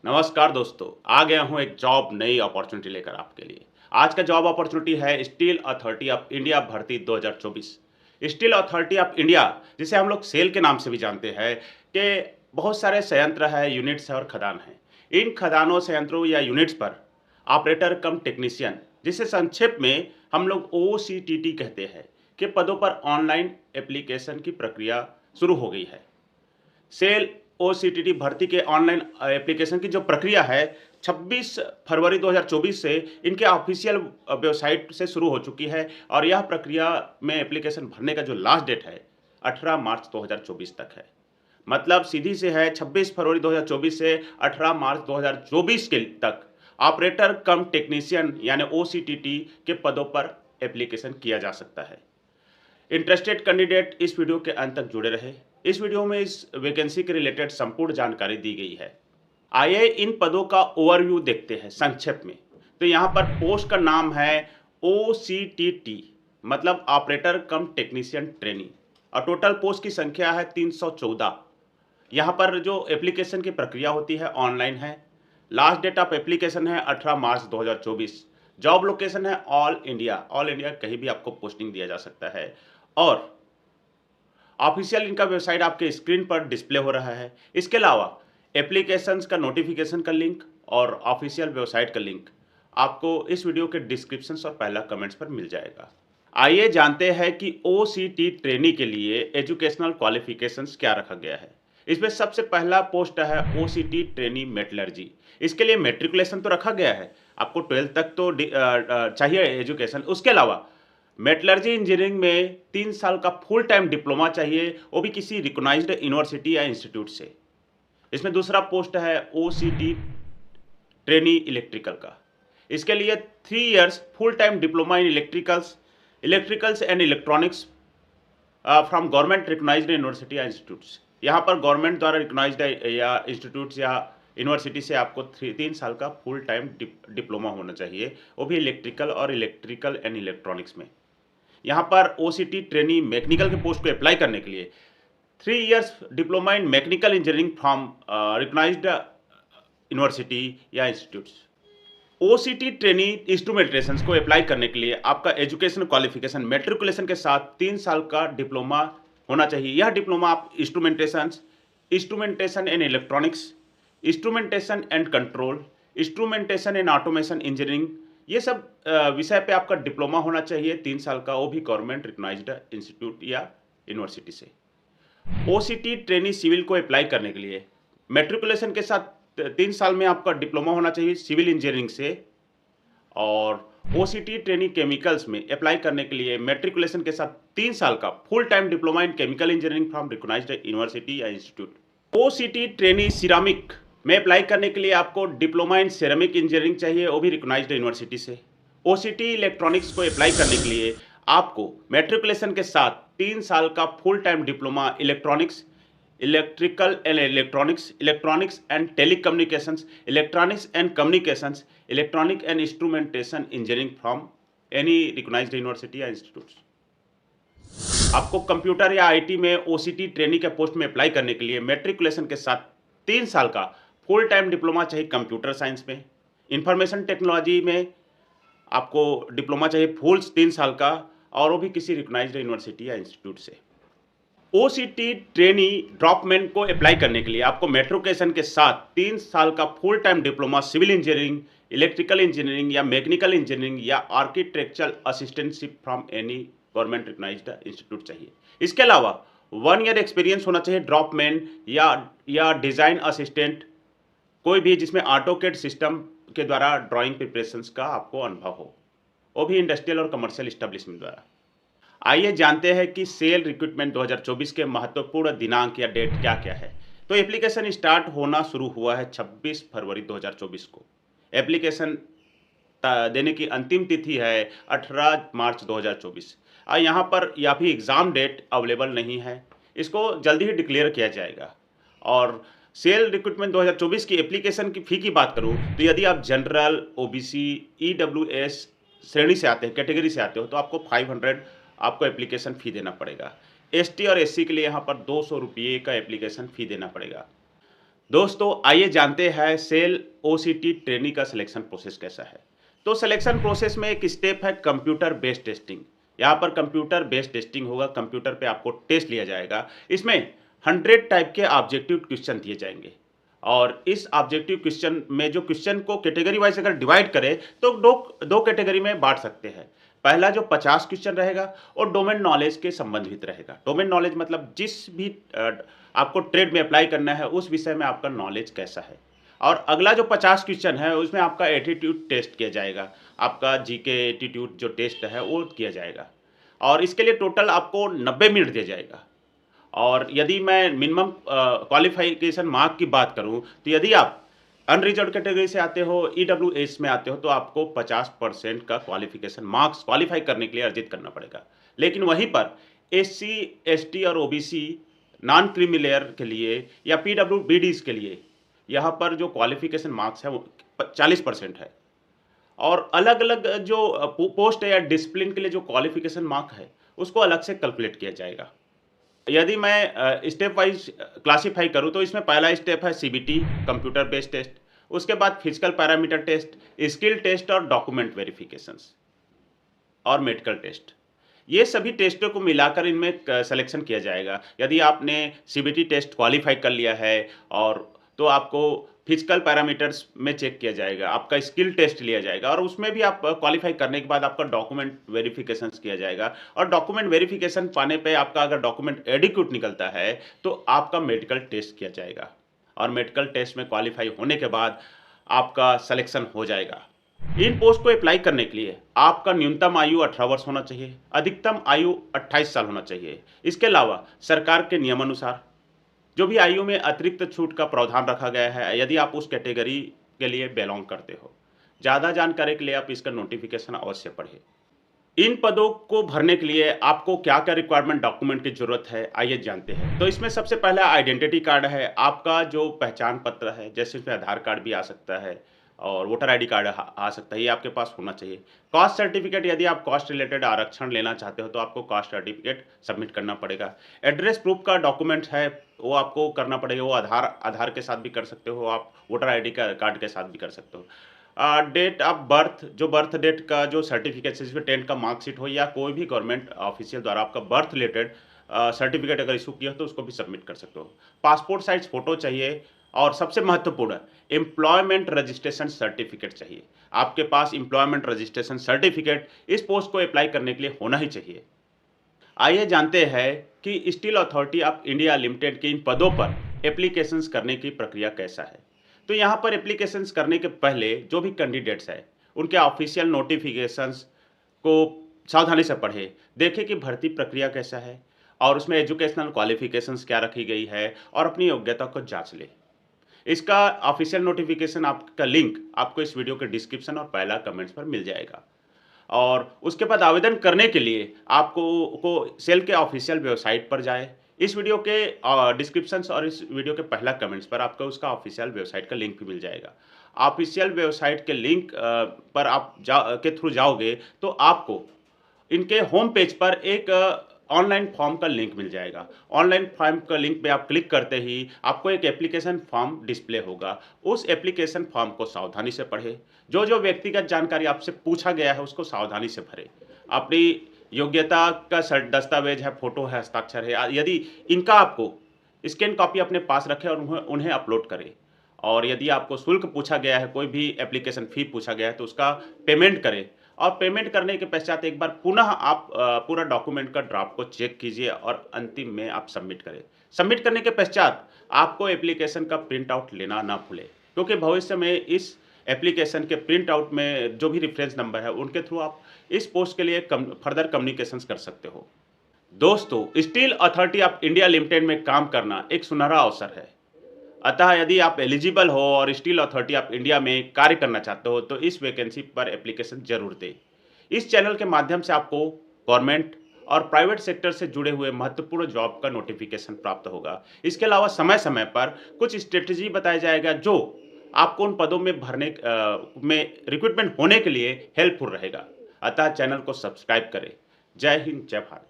नमस्कार दोस्तों, आ गया हूँ एक जॉब नई अपॉर्चुनिटी लेकर आपके लिए। आज का जॉब अपॉर्चुनिटी है स्टील अथॉरिटी ऑफ इंडिया भर्ती 2024। स्टील अथॉरिटी ऑफ इंडिया, जिसे हम लोग सेल के नाम से भी जानते हैं, कि बहुत सारे संयंत्र है, यूनिट्स है और खदान हैं। इन खदानों, संयंत्रों या यूनिट्स पर ऑपरेटर कम टेक्नीशियन, जिसे संक्षेप में हम लोग ओसीटीटी कहते हैं, के पदों पर ऑनलाइन एप्लीकेशन की प्रक्रिया शुरू हो गई है। सेल ओसीटीटी भर्ती के ऑनलाइन एप्लीकेशन की जो प्रक्रिया है 26 फरवरी 2024 से इनके ऑफिशियल वेबसाइट से शुरू हो चुकी है और यह प्रक्रिया में एप्लीकेशन भरने का जो लास्ट डेट है 18 मार्च 2024 तक है। मतलब सीधी से है 26 फरवरी 2024 से 18 मार्च 2024 के तक ऑपरेटर कम टेक्नीशियन यानी ओसीटीटी के पदों पर एप्लीकेशन किया जा सकता है। इंटरेस्टेड कैंडिडेट इस वीडियो के अंत तक जुड़े रहे। इस वीडियो में इस वैकेंसी के रिलेटेड संपूर्ण जानकारी दी गई है। आइए इन पदों का ओवरव्यू देखते हैं संक्षेप में। तो यहाँ पर पोस्ट का नाम है ओसीटीटी, मतलब ऑपरेटर कम टेक्नीशियन ट्रेनी, और टोटल पोस्ट की संख्या है 314। यहाँ पर जो एप्लीकेशन की प्रक्रिया होती है ऑनलाइन है। लास्ट डेट ऑफ एप्लीकेशन है 18 मार्च 2024। जॉब लोकेशन है ऑल इंडिया कहीं भी आपको पोस्टिंग दिया जा सकता है। और ऑफिशियल इनका वेबसाइट आपके स्क्रीन पर डिस्प्ले हो रहा है। इसके अलावा एप्लीकेशंस का नोटिफिकेशन का लिंक और ऑफिशियल वेबसाइट का लिंक आपको इस वीडियो के डिस्क्रिप्शन और पहला कमेंट्स पर मिल जाएगा। आइए जानते हैं कि ओसीटी ट्रेनी के लिए एजुकेशनल क्वालिफिकेशंस क्या रखा गया है। इसमें सबसे पहला पोस्ट है ओसीटी ट्रेनी मेटलर्जी। इसके लिए मेट्रिकुलेशन तो रखा गया है, आपको 12th तक तो चाहिए एजुकेशन। उसके अलावा मेटलर्जी इंजीनियरिंग में 3 साल का फुल टाइम डिप्लोमा चाहिए, वो भी किसी रिकॉग्नाइज्ड यूनिवर्सिटी या इंस्टीट्यूट से। इसमें दूसरा पोस्ट है ओसीटी ट्रेनी इलेक्ट्रिकल का। इसके लिए 3 years full time diploma in electricals and electronics from government recognised university या इंस्टीट्यूट्स। यहाँ पर गवर्नमेंट द्वारा रिकॉग्नाइज्ड या इंस्टीट्यूट्स या यूनिवर्सिटी से आपको 3 साल का फुल टाइम डिप्लोमा होना चाहिए, वो भी इलेक्ट्रिकल एंड इलेक्ट्रॉनिक्स में। यहाँ पर ओसीटी ट्रेनी मैकेनिकल के पोस्ट को अप्लाई करने के लिए 3 years diploma in mechanical engineering from recognised university या इंस्टीट्यूट्स। ओसीटी ट्रेनी इंस्ट्रूमेंटेशन को अप्लाई करने के लिए आपका एजुकेशन क्वालिफिकेशन मेट्रिकुलेशन के साथ 3 साल का डिप्लोमा होना चाहिए। यह डिप्लोमा आप instrumentation and electronics, instrumentation and control, instrumentation and automation engineering, ये सब विषय पे आपका डिप्लोमा होना चाहिए 3 साल का, वो भी गवर्नमेंट रिकॉग्नाइज्ड इंस्टीट्यूट या यूनिवर्सिटी से। ओसीटी ट्रेनी सिविल को अप्लाई करने के लिए मेट्रिकुलेशन के साथ 3 साल में आपका डिप्लोमा होना चाहिए सिविल इंजीनियरिंग से। और ओसीटी ट्रेनी केमिकल्स में अप्लाई करने के लिए मेट्रिकुलेशन के साथ 3 साल का full time diploma in chemical engineering from recognised university या इंस्टीट्यूट। ओसीटी ट्रेनी सिरामिक में अप्लाई करने के लिए आपको डिप्लोमा इन सिरेमिक इंजीनियरिंग चाहिए, वो भी रिकॉग्नाइज्ड यूनिवर्सिटी से। ओसीटी इलेक्ट्रॉनिक्स को अप्लाई करने के लिए आपको मेट्रिकुलेशन के साथ 3 साल का full time diploma electronics, electronics and telecommunications, electronics and communications, electronic and instrumentation engineering from any recognised university या इंस्टीट्यूट्स। आपको कंप्यूटर या आईटी में ओसीटी ट्रेनी के पोस्ट में अप्लाई करने के लिए मेट्रिकुलेशन के साथ 3 साल का फुल टाइम डिप्लोमा चाहिए कंप्यूटर साइंस में। इंफॉर्मेशन टेक्नोलॉजी में आपको डिप्लोमा चाहिए फुल 3 साल का, और वो भी किसी रिकॉग्नाइज्ड यूनिवर्सिटी या इंस्टीट्यूट से। ओसीटी ट्रेनी ड्रॉपमैन को अप्लाई करने के लिए आपको मेट्रिकुलेशन के साथ 3 साल का full time diploma civil engineering, electrical engineering या मैकेनिकल इंजीनियरिंग या architectural assistantship from any government recognised institute चाहिए। इसके अलावा 1 ईयर एक्सपीरियंस होना चाहिए ड्रॉपमैन या डिज़ाइन असिस्टेंट, कोई भी जिसमें ऑटोकेड सिस्टम के द्वारा ड्राइंग प्रिपरेशंस का आपको अनुभव हो, वो भी इंडस्ट्रियल और कमर्शियल इस्टेब्लिशमेंट द्वारा। आइए जानते हैं कि सेल रिक्रूटमेंट 2024 के महत्वपूर्ण दिनांक या डेट क्या क्या है। तो एप्लीकेशन स्टार्ट होना शुरू हुआ है 26 फरवरी 2024 को। एप्लीकेशन देने की अंतिम तिथि है 18 मार्च 2024। यहाँ पर या भी एग्ज़ाम डेट अवेलेबल नहीं है, इसको जल्दी ही डिक्लेयर किया जाएगा। और सेल रिक्रूटमेंट 2024 की एप्लीकेशन की फ़ी की बात करूँ तो यदि आप जनरल, ओबीसी, ईडब्ल्यूएस श्रेणी से आते हैं, कैटेगरी से आते हो, तो आपको 500 आपको एप्लीकेशन फ़ी देना पड़ेगा। एसटी और एससी के लिए यहाँ पर 200 रुपये का एप्लीकेशन फ़ी देना पड़ेगा। दोस्तों आइए जानते हैं सेल ओसीटी ट्रेनी का सिलेक्शन प्रोसेस कैसा है। तो सिलेक्शन प्रोसेस में एक स्टेप है कंप्यूटर बेस्ड टेस्टिंग। यहाँ पर कंप्यूटर बेस्ड टेस्टिंग होगा, कंप्यूटर पे आपको टेस्ट लिया जाएगा। इसमें 100 टाइप के ऑब्जेक्टिव क्वेश्चन दिए जाएंगे और इस ऑब्जेक्टिव क्वेश्चन में जो क्वेश्चन को कैटेगरी वाइज अगर डिवाइड करें तो दो दो कैटेगरी में बांट सकते हैं। पहला जो 50 क्वेश्चन रहेगा और डोमेन नॉलेज के संबंधित रहेगा। डोमेन नॉलेज मतलब जिस भी आपको ट्रेड में अप्लाई करना है उस विषय में आपका नॉलेज कैसा है। और अगला जो 50 क्वेश्चन है उसमें आपका एटीट्यूड टेस्ट किया जाएगा। आपका जीके एटीट्यूड जो टेस्ट है वो किया जाएगा और इसके लिए टोटल आपको 90 मिनट दिया जाएगा। और यदि मैं मिनिमम क्वालिफिकेशन मार्क की बात करूं तो यदि आप अनरिजर्व कैटेगरी से आते हो, ईडब्ल्यूएस में आते हो, तो आपको 50% का क्वालिफिकेशन मार्क्स क्वालिफाई करने के लिए अर्जित करना पड़ेगा। लेकिन वहीं पर एससी, एसटी और ओबीसी, नॉन क्रीमी लेयर के लिए या पीडब्ल्यूबीडीज के लिए यहाँ पर जो क्वालिफिकेशन मार्क्स है वो 40% है। और अलग अलग जो पोस्ट या डिसिप्लिन के लिए जो क्वालिफिकेशन मार्क है उसको अलग से कैलकुलेट किया जाएगा। यदि मैं स्टेप वाइज क्लासिफाई करूं तो इसमें पहला स्टेप है सीबीटी कंप्यूटर बेस्ड टेस्ट, उसके बाद physical parameter test, skill test और डॉक्यूमेंट वेरिफिकेशंस और मेडिकल टेस्ट। ये सभी टेस्टों को मिलाकर इनमें सिलेक्शन किया जाएगा। यदि आपने सीबीटी टेस्ट क्वालिफाई कर लिया है और तो आपको फिजिकल पैरामीटर्स में चेक किया जाएगा, आपका स्किल टेस्ट लिया जाएगा और उसमें भी आप क्वालिफाई करने के बाद आपका डॉक्यूमेंट वेरिफिकेशंस किया जाएगा और डॉक्यूमेंट वेरिफिकेशन पाने पे आपका अगर डॉक्यूमेंट एडिक्वेट निकलता है तो आपका मेडिकल टेस्ट किया जाएगा और मेडिकल टेस्ट में क्वालिफाई होने के बाद आपका सिलेक्शन हो जाएगा। इन पोस्ट को अप्लाई करने के लिए आपका न्यूनतम आयु 18 वर्ष होना चाहिए, अधिकतम आयु 28 साल होना चाहिए। इसके अलावा सरकार के नियमानुसार जो भी आयु में अतिरिक्त छूट का प्रावधान रखा गया है यदि आप उस कैटेगरी के लिए बिलोंग करते हो। ज़्यादा जानकारी के लिए आप इसका नोटिफिकेशन अवश्य पढ़ें। इन पदों को भरने के लिए आपको क्या-क्या रिक्वायरमेंट डॉक्यूमेंट की ज़रूरत है, आइए जानते हैं। तो इसमें सबसे पहला आइडेंटिटी कार्ड है, आपका जो पहचान पत्र है, जैसे इसमें आधार कार्ड भी आ सकता है और वोटर आईडी कार्ड आ सकता है, ये आपके पास होना चाहिए। कास्ट सर्टिफिकेट, यदि आप कास्ट रिलेटेड आरक्षण लेना चाहते हो तो आपको कास्ट सर्टिफिकेट सबमिट करना पड़ेगा। एड्रेस प्रूफ का डॉक्यूमेंट है वो आपको करना पड़ेगा, वो आधार के साथ भी कर सकते हो आप, वोटर आईडी कार्ड के साथ भी कर सकते हो। डेट ऑफ बर्थ, जो बर्थ डेट का जो सर्टिफिकेट है जिसमें 10th का मार्कशीट हो या कोई भी गवर्नमेंट ऑफिशियल द्वारा आपका बर्थ रिलेटेड सर्टिफिकेट अगर इशू किया हो तो उसको भी सबमिट कर सकते हो। पासपोर्ट साइज फोटो चाहिए और सबसे महत्वपूर्ण एम्प्लॉयमेंट रजिस्ट्रेशन सर्टिफिकेट चाहिए। आपके पास एम्प्लॉयमेंट रजिस्ट्रेशन सर्टिफिकेट इस पोस्ट को अप्लाई करने के लिए होना ही चाहिए। आइए जानते हैं कि steel authority of India limited के इन पदों पर एप्लीकेशंस करने की प्रक्रिया कैसा है। तो यहाँ पर एप्लीकेशंस करने के पहले जो भी कैंडिडेट्स हैं उनके ऑफिशियल नोटिफिकेशंस को सावधानी से पढ़ें, देखें कि भर्ती प्रक्रिया कैसा है और उसमें एजुकेशनल क्वालिफिकेशंस क्या रखी गई है और अपनी योग्यता को जांच लें। इसका ऑफिशियल नोटिफिकेशन आपका लिंक आपको इस वीडियो के डिस्क्रिप्शन और पहला कमेंट्स पर मिल जाएगा। और उसके बाद आवेदन करने के लिए आपको सेल के ऑफिशियल वेबसाइट पर जाएं। इस वीडियो के डिस्क्रिप्शंस और इस वीडियो के पहला कमेंट्स पर आपको उसका ऑफिशियल वेबसाइट का लिंक भी मिल जाएगा। ऑफिशियल वेबसाइट के लिंक पर आप के थ्रू जाओगे तो आपको इनके होम पेज पर एक ऑनलाइन फॉर्म का लिंक मिल जाएगा। ऑनलाइन फॉर्म का लिंक पे आप क्लिक करते ही आपको एक एप्लीकेशन फॉर्म डिस्प्ले होगा। उस एप्लीकेशन फॉर्म को सावधानी से पढ़ें। जो व्यक्तिगत जानकारी आपसे पूछा गया है उसको सावधानी से भरें। अपनी योग्यता का दस्तावेज है, फोटो है, हस्ताक्षर है, यदि इनका आपको स्कैन कॉपी अपने पास रखें और उन्हें अपलोड करें। और यदि आपको शुल्क पूछा गया है, कोई भी एप्लीकेशन फ़ी पूछा गया है तो उसका पेमेंट करें और पेमेंट करने के पश्चात एक बार पुनः आप पूरा डॉक्यूमेंट का ड्राफ्ट को चेक कीजिए और अंतिम में आप सबमिट करें। सबमिट करने के पश्चात आपको एप्लीकेशन का प्रिंट आउट लेना ना भूलें, क्योंकि भविष्य में इस एप्लीकेशन के प्रिंट आउट में जो भी रेफरेंस नंबर है उनके थ्रू आप इस पोस्ट के लिए फर्दर कम्युनिकेशंस कर सकते हो। दोस्तों, steel authority of India limited में काम करना एक सुनहरा अवसर है। अतः यदि आप एलिजिबल हो और स्टील अथॉरिटी ऑफ इंडिया में कार्य करना चाहते हो तो इस वैकेंसी पर एप्लीकेशन जरूर दें। इस चैनल के माध्यम से आपको गवर्नमेंट और प्राइवेट सेक्टर से जुड़े हुए महत्वपूर्ण जॉब का नोटिफिकेशन प्राप्त होगा। इसके अलावा समय समय पर कुछ स्ट्रेटजी बताया जाएगा जो आपको उन पदों में भरने में रिक्रूटमेंट होने के लिए हेल्पफुल रहेगा। अतः चैनल को सब्सक्राइब करें। जय हिंद, जय भारत।